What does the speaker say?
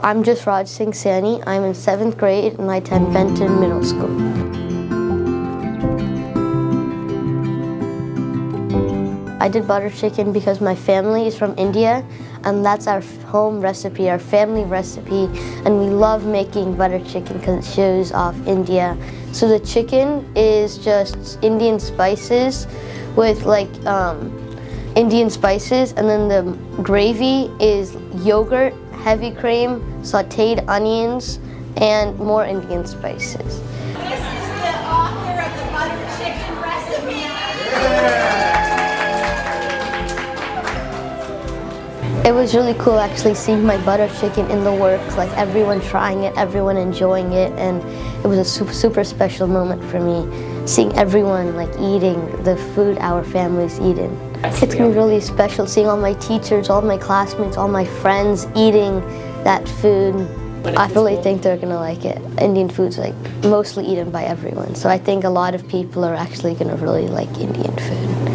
I'm just Raj Singh Sani. I'm in 7th grade and I attend Benton Middle School. I did butter chicken because my family is from India and that's our home recipe, our family recipe, and we love making butter chicken because it shows off India. So the chicken is just Indian spices with like Indian spices, and then the gravy is yogurt, heavy cream, sauteed onions, and more Indian spices. This is the author of the butter chicken recipe. It was really cool actually seeing my butter chicken in the works, like everyone trying it, everyone enjoying it, and it was a super special moment for me, seeing everyone like eating the food our family's eating. It's gonna be really special seeing all my teachers, all my classmates, all my friends eating that food. I really think they're gonna like it. Indian food's like mostly eaten by everyone, so I think a lot of people are actually gonna really like Indian food.